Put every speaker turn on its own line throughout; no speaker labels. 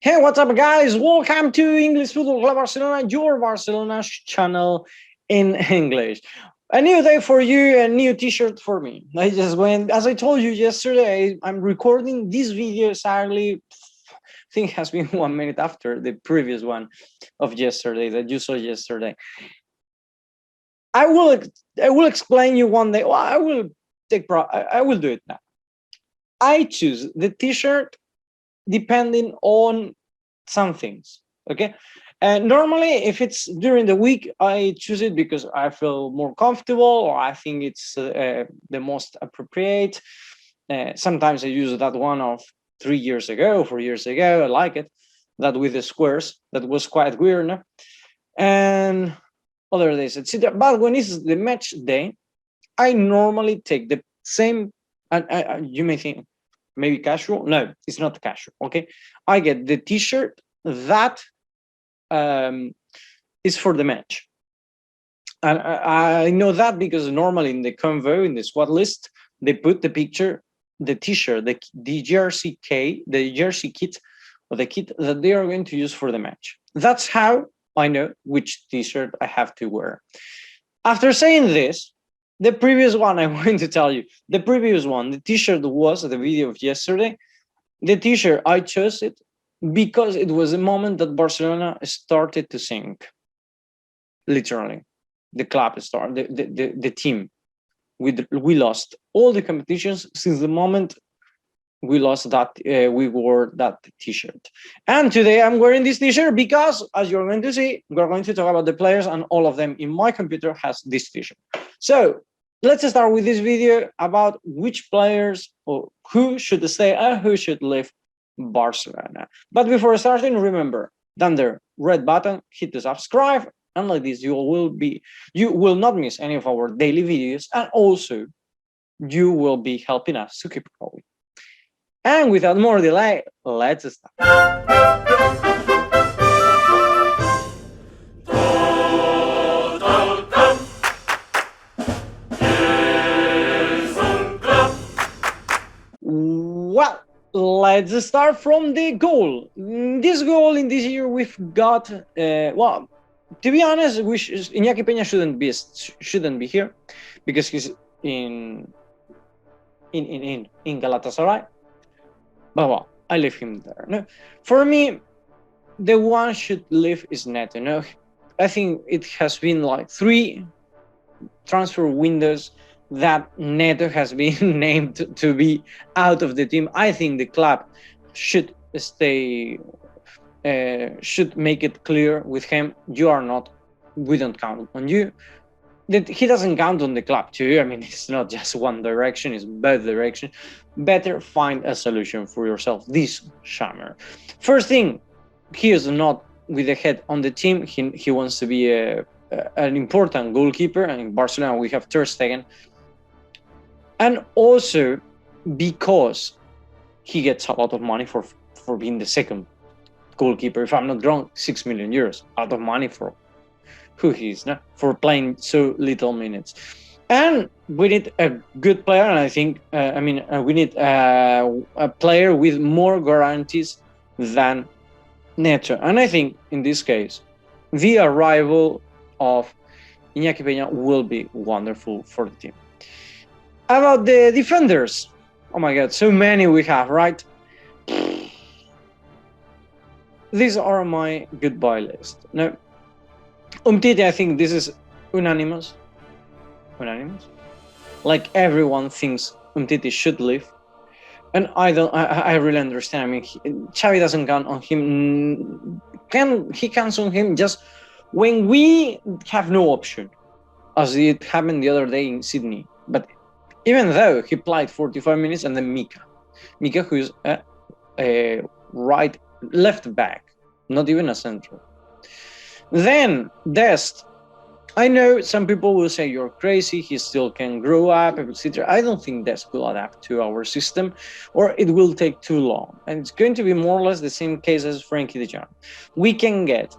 Hey, what's up, guys? Welcome to English Football Club Barcelona, your Barcelona channel in English. A new day for you, a new t-shirt for me. I just went, as I told you yesterday, I'm recording this video exactly, I think it has been 1 minute after the previous one of yesterday that you saw yesterday. I will explain you one day. Well, I will do it now. I choose the t-shirt depending on some things, okay? And normally, if it's during the week, I choose it because I feel more comfortable or I think it's the most appropriate. Sometimes I use that one of 3 years ago, 4 years ago. I like it. That with the squares, that was quite weird, no? And other days, etc. But when it's the match day, I normally take the same. And you may think, maybe casual. No, it's not casual. Okay, I get the t-shirt that is for the match, and I know that because normally in the convo, in the squad list, they put the picture, the t-shirt, the jersey the jersey kit, or the kit that they are going to use for the match. That's how I know which t-shirt I have to wear. After saying this, the previous one, I'm going to tell you, the previous one, the t-shirt was the video of yesterday. The t-shirt, I chose it because it was a moment that Barcelona started to sink. Literally. The club started, the team. We lost all the competitions since the moment we lost that, we wore that t-shirt. And today I'm wearing this t-shirt because, as you're going to see, we're going to talk about the players, and all of them in my computer has this t-shirt. So let's start with this video about which players or who should stay and who should leave Barcelona. But before starting, remember, down there, red button, hit the subscribe, and like this you will not miss any of our daily videos, and also you will be helping us to keep going. And without more delay, let's start. Well, let's start from the goal. This goal in this year we've got, well, to be honest, Inaki Pena shouldn't be here because he's in Galatasaray. But well, I leave him there. No, for me, the one should leave is Neto. No, I think it has been like 3 transfer windows that Neto has been named to be out of the team. I think the club should stay, should make it clear with him, we don't count on you. That he doesn't count on the club too. I mean, it's not just one direction, it's both directions. Better find a solution for yourself this summer. First thing, he is not with the head on the team. He wants to be an important goalkeeper, and in Barcelona we have Ter Stegen. And also because he gets a lot of money for being the second goalkeeper. If I'm not wrong, 6 million euros out of money for who he is, no? For playing so little minutes. And we need a good player, and I think, we need a player with more guarantees than Neto. And I think in this case, the arrival of Inaki Pena will be wonderful for the team. About the defenders, oh my god, so many we have, right? These are my goodbye list. No, Umtiti, I think this is unanimous. Like everyone thinks Umtiti should leave, and I really understand. I mean, Xavi doesn't count on him. He counts on him just when we have no option, as it happened the other day in Sydney. But even though he played 45 minutes, and then Mika, who's a left back, not even a central. Then Dest. I know some people will say you're crazy, he still can grow up, etc. I don't think Dest will adapt to our system, or it will take too long. And it's going to be more or less the same case as Frankie de Jong. We can get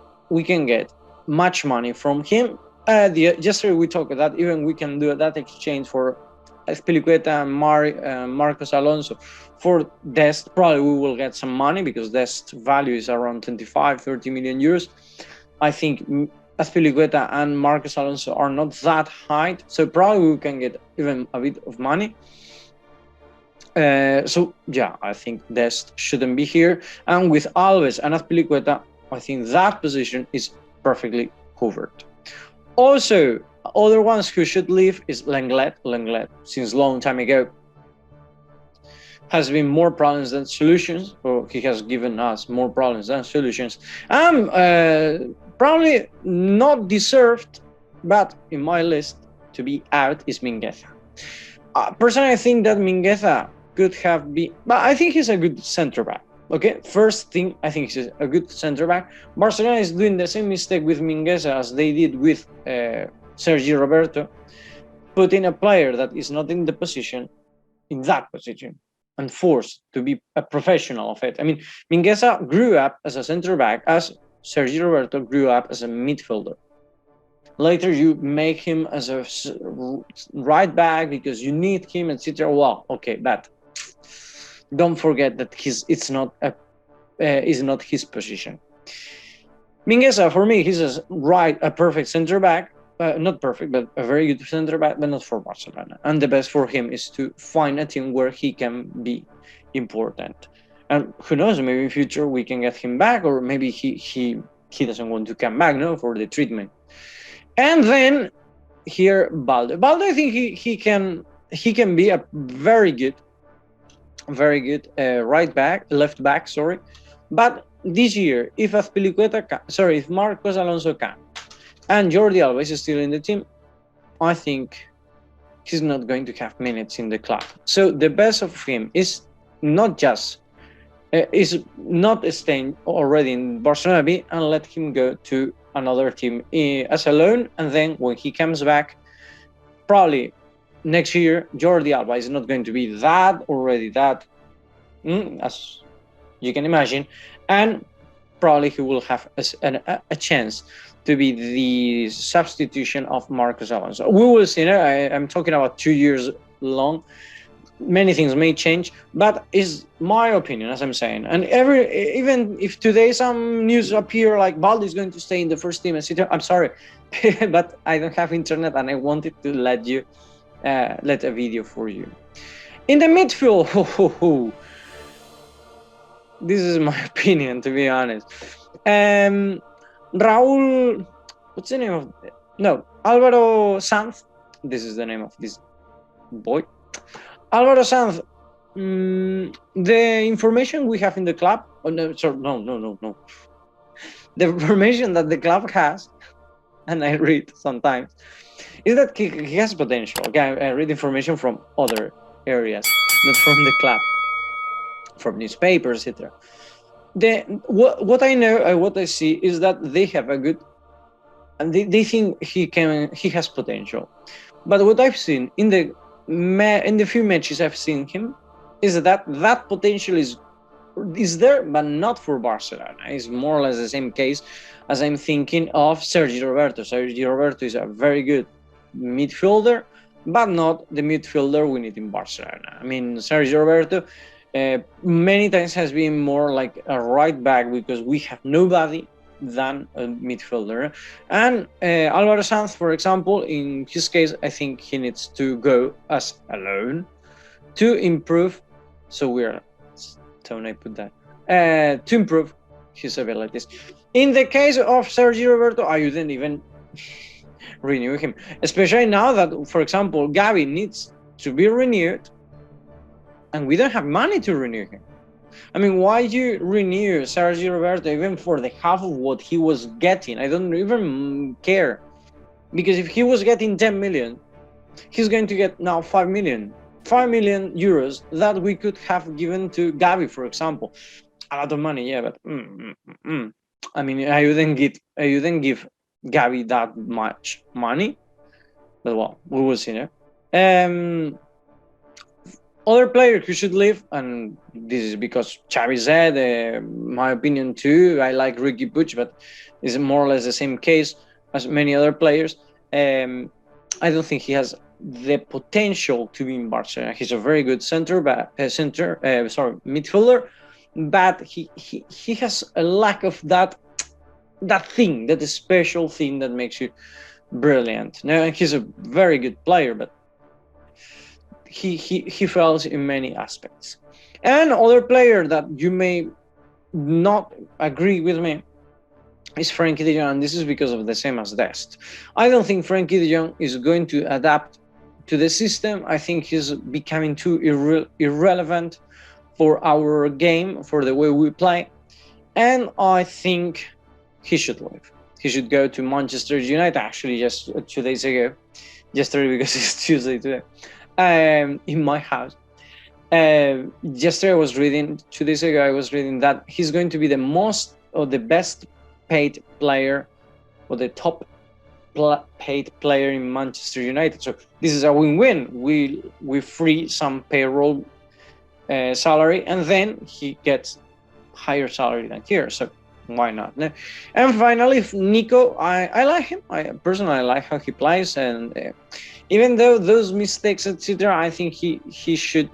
much money from him. Yesterday we talked about that, even we can do that exchange for Azpilicueta and Marcos Alonso. For Dest, probably we will get some money because Dest's value is around 25-30 million euros. I think Azpilicueta and Marcos Alonso are not that high, so probably we can get even a bit of money. So yeah, I think Dest shouldn't be here. And with Alves and Azpilicueta, I think that position is perfectly covered. Also, other ones who should leave is Lenglet. Lenglet, since long time ago, has been more problems than solutions, or he has given us more problems than solutions. Probably not deserved, but in my list to be out is Mingueza. Personally, I think that Mingueza could have been, but I think he's a good center back. Okay, first thing, I think he's a good center back. Barcelona is doing the same mistake with Mingueza as they did with Sergi Roberto, putting a player that is not in the position, in that position, and forced to be a professional of it. I mean, Mingueza grew up as a center back, as Sergi Roberto grew up as a midfielder. Later, you make him as a right back because you need him, etc. Well, okay, but don't forget that it's not his position. Mingueza, for me, he's a perfect center back. Not perfect, but a very good center back, but not for Barcelona. And the best for him is to find a team where he can be important. And who knows, maybe in future we can get him back, or maybe he doesn't want to come back, no, for the treatment. And then here, Balde. Balde, I think he can be a very good left back, sorry. But this year, if Marcos Alonso can, and Jordi Alba is still in the team, I think he's not going to have minutes in the club. So the best of him is not staying already in Barcelona B and let him go to another team as a loan, and then when he comes back, probably next year, Jordi Alba is not going to be that as you can imagine, and probably he will have a chance to be the substitution of Marcos Alonso. We will see. I'm talking about 2 years long. Many things may change, but is my opinion, as I'm saying. And even if today some news appear like Balde is going to stay in the first team, etc. I'm sorry, but I don't have internet, and I wanted to let a video for you. In the midfield, this is my opinion, to be honest. Raúl, what's the name of it? No, Álvaro Sanz. This is the name of this boy. Álvaro Sanz. The information we have in the club. Oh, no. The information that the club has, and I read sometimes, is that he has potential. Okay, I read information from other areas, not from the club, from newspapers, etc. What I know, what I see is that they have a good, and they think he has potential. But what I've seen in the few matches I've seen him is that potential is there, but not for Barcelona. It's more or less the same case as I'm thinking of Sergi Roberto. Sergi Roberto is a very good midfielder, but not the midfielder we need in Barcelona. I mean, Sergi Roberto many times has been more like a right back because we have nobody than a midfielder. And Álvaro Sanz, for example, in his case, I think he needs to go as a loan to improve. To improve his abilities. In the case of Sergi Roberto, I wouldn't even renew him, especially now that, for example, Gavi needs to be renewed, and we don't have money to renew him. I mean, why you renew Sergi Roberto even for the half of what he was getting? I don't even care, because if he was getting 10 million, he's going to get now 5 million euros that we could have given to Gavi, for example. A lot of money, yeah, but I mean, I wouldn't give Gavi that much money, but well, we will see. No? Other player who should leave, and this is because Xavi said, my opinion too. I like Ricky Puig, but it's more or less the same case as many other players. I don't think he has the potential to be in Barcelona. He's a very good midfielder, but he has a lack of that thing, that special thing that makes you brilliant. Now, he's a very good player, but he fails in many aspects. And other player that you may not agree with me is Frenkie de Jong, and this is because of the same as Dest. I don't think Frenkie de Jong is going to adapt to the system. I think he's becoming too irrelevant for our game, for the way we play, and I think he should leave. He should go to Manchester United, actually just 2 days ago. Yesterday, because it's Tuesday today. In my house. Yesterday I was reading, 2 days ago I was reading that he's going to be the most or the best paid player, or the top paid player in Manchester United. So this is a win-win. We free some payroll salary, and then he gets higher salary than here. So why not? And finally, Nico, I like him. I personally like how he plays, and even though those mistakes, etc., I think he should.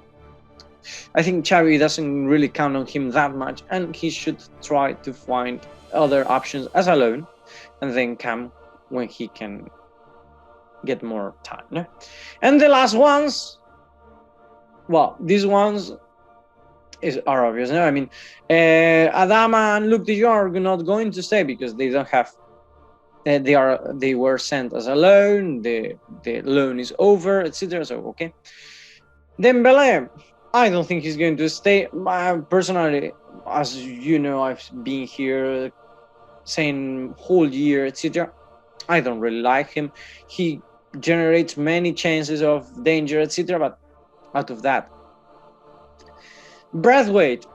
I think Xavi doesn't really count on him that much, and he should try to find other options as a loan, and then come when he can get more time. No? And the last ones, well, these ones are obvious. No? I mean, Adama and Luke de Jong are not going to stay because they don't have. They were sent as a loan. The loan is over, etc. So okay. Dembele, I don't think he's going to stay. Personally, as you know, I've been here saying whole year, etc. I don't really like him. He generates many chances of danger, etc. But out of that, Braithwaite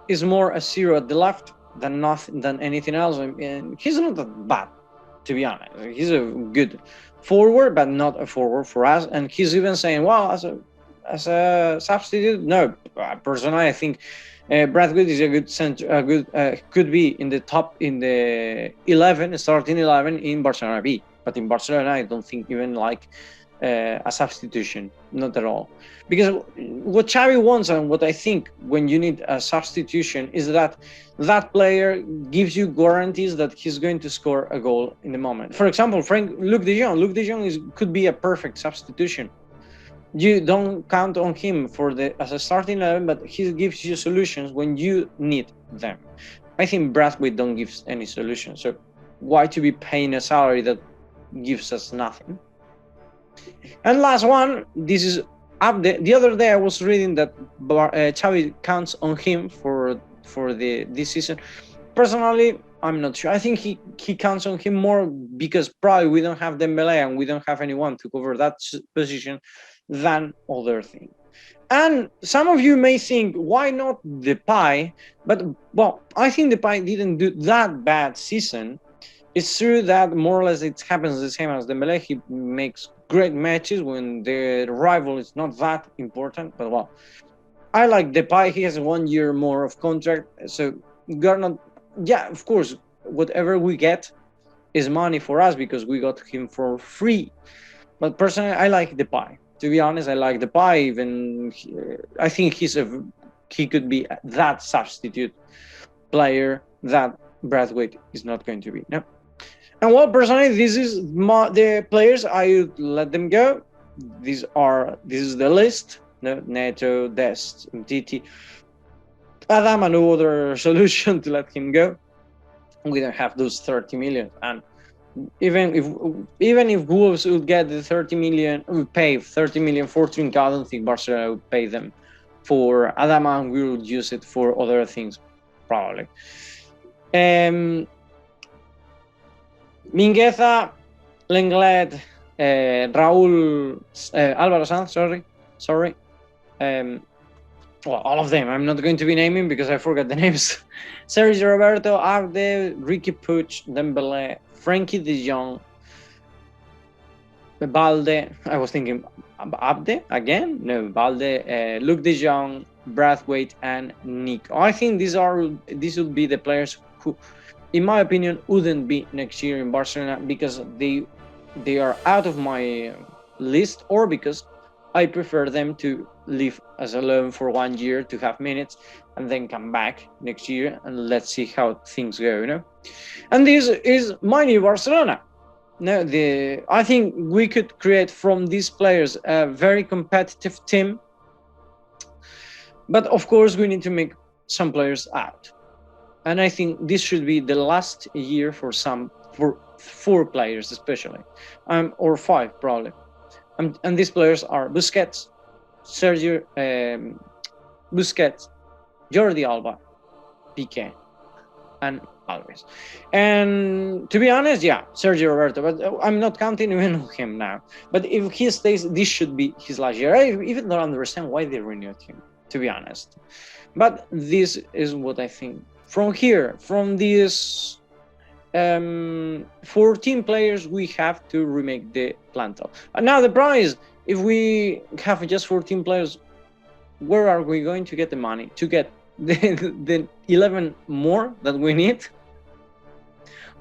is more a zero at the left than anything else, and he's not that bad, to be honest. He's a good forward, but not a forward for us. And he's even saying, well, as a substitute, no. Personally, I think Braithwaite is a good center. Could be in the top, in the 11, starting 11 in Barcelona B. But in Barcelona, I don't think even like a substitution, not at all. Because what Xavi wants, and what I think when you need a substitution, is that player gives you guarantees that he's going to score a goal in the moment. For example, Luke de Jong could be a perfect substitution. You don't count on him as a starting 11, but he gives you solutions when you need them. I think Braithwaite don't give any solution, so why to be paying a salary that gives us nothing? And last one, this is the other day I was reading that Xavi counts on him for this season. Personally, I'm not sure. I think he counts on him more because probably we don't have Dembele and we don't have anyone to cover that position than other things. And some of you may think, why not Depay? But, well, I think Depay didn't do that bad season. It's true that more or less it happens the same as Dembele. He makes great matches when the rival is not that important. But, well, I like Depay. He has 1 year more of contract. So, yeah, of course, whatever we get is money for us because we got him for free. But personally, I like Depay. To be honest, I like Depay. Even I think he could be that substitute player that Braithwaite is not going to be. No. And well, personally, this is the players I would let them go. This is the list. No, Neto, Dest, Titi, Adama, no other solution to let him go. We don't have those 30 million, and even if Wolves would get the 30 million, would pay 30 million for Trinca, I don't think Barcelona would pay them for Adama, and we would use it for other things, probably. Mingueza, Lenglet, Raúl, Álvaro Sanz, sorry. Well, all of them. I'm not going to be naming because I forgot the names. Sergio Roberto, Abde, Ricky Puig, Dembele, Frenkie de Jong, Balde. I was thinking Abde again. No, Balde, Luke de Jong, Braithwaite, and Nico. I think these would be the players who, in my opinion, wouldn't be next year in Barcelona because they they are out of my list, or because I prefer them to leave as a loan for 1 year to have minutes and then come back next year and let's see how things go, you know. And this is my new Barcelona. No, I think we could create from these players a very competitive team, but of course we need to make some players out. And I think this should be the last year for 4 players especially, or 5 probably. And these players are Busquets, Sergio Busquets, Jordi Alba, Piqué, and Alves. And to be honest, yeah, Sergio Roberto, but I'm not counting even him now. But if he stays, this should be his last year. I even don't understand why they renewed him, to be honest. But this is what I think. From here, from these 14 players, we have to remake the plantel. And now the problem is, if we have just 14 players, where are we going to get the money to get the 11 more that we need?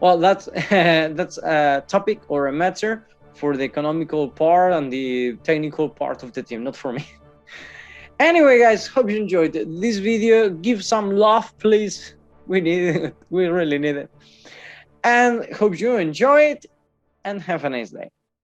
Well, that's a topic or a matter for the economical part and the technical part of the team, not for me. Anyway, guys, hope you enjoyed this video. Give some love, please. We need it. We really need it. And hope you enjoy it and have a nice day.